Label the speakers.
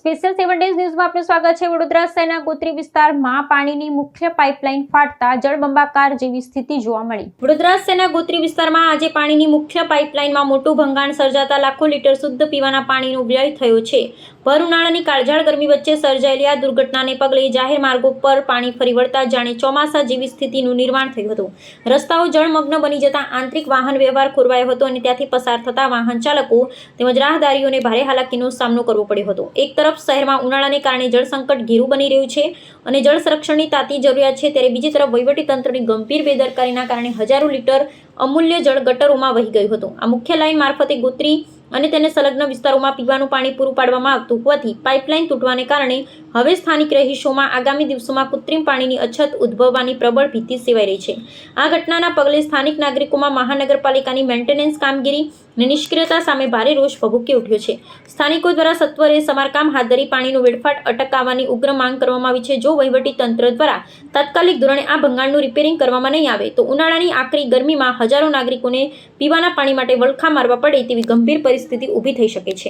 Speaker 1: Special 7 days ન્યૂઝમાં આપનું સ્વાગત છે। વડોદરા શહેરના ગોત્રી વિસ્તારમાં પાણીની મુખ્ય પાઇપલાઇન ફાટતા જળબંબાકાર જેવી સ્થિતિ જોવા મળી। વડોદરા શહેરના ગોત્રી વિસ્તારમાં આજે પાણીની મુખ્ય પાઇપલાઇનમાં મોટું ભંગાણ સર્જાતા લાખો લીટર શુદ્ધ પીવાના પાણીનો વ્યય થયો છે। ભર ઉનાળાની કાળઝાળ ગરમી વચ્ચે સર્જાયેલી આ દુર્ઘટનાને પગલે જાહેર માર્ગો પર પાણી ફરી વળતા જાણે ચોમાસા જેવી સ્થિતિનું નિર્માણ થયું હતું। રસ્તાઓ જળમગ્ન બની જતા આંતરિક વાહન વ્યવહાર ખોરવાયો હતો અને ત્યાંથી પસાર થતા વાહન ચાલકો તેમજ રાહદારીઓને ભારે હાલાકીનો સામનો કરવો પડ્યો હતો। એક તરફ શહેરમાં ઉનાળાને કારણે જળ સંકટ ઘેરું બની રહ્યું છે અને જળ સંરક્ષણની તાતી જરૂરિયાત છે, ત્યારે બીજી તરફ વહીવટીતંત્રની ગંભીર બેદરકારીના કારણે હજારો લીટર અમૂલ્ય જળ ગટરોમાં વહી ગયું હતું। આ મુખ્ય લાઇન મારફતે ગોત્રી અને તેને સંલગ્ન વિસ્તારોમાં પીવાનું પાણી પૂરું પાડવામાં આવતું હોવાથી પાઇપલાઇન તૂટવાને કારણે હવે સ્થાનિક રહીશોમાં આગામી દિવસોમાં કૃત્રિમ પાણીની અછત ઉદ્ભવવાની પ્રબળ ભીતિ સેવાઈ રહી છે। આ ઘટનાના પગલે સ્થાનિક નાગરિકોમાં મહાનગરપાલિકાની મેન્ટેનન્સ કામગીરી અને નિષ્ક્રિયતા સામે ભારે રોષ ભભૂકી ઉઠ્યો છે। સ્થાનિકો દ્વારા સત્વરે સમારકામ હાથ ધરી પાણીનો વેડફાટ અટકાવવાની ઉગ્ર માંગ કરવામાં આવી છે। જો વહીવટી તંત્ર દ્વારા તાત્કાલિક ધોરણે આ ભંગાણનું રિપેરિંગ કરવામાં નહીં આવે તો ઉનાળાની આકરી ગરમીમાં હજારો નાગરિકોને પીવાના પાણી માટે વલખા મારવા પડે તેવી ગંભીર પરિસ્થિતિ ઊભી થઈ શકે છે।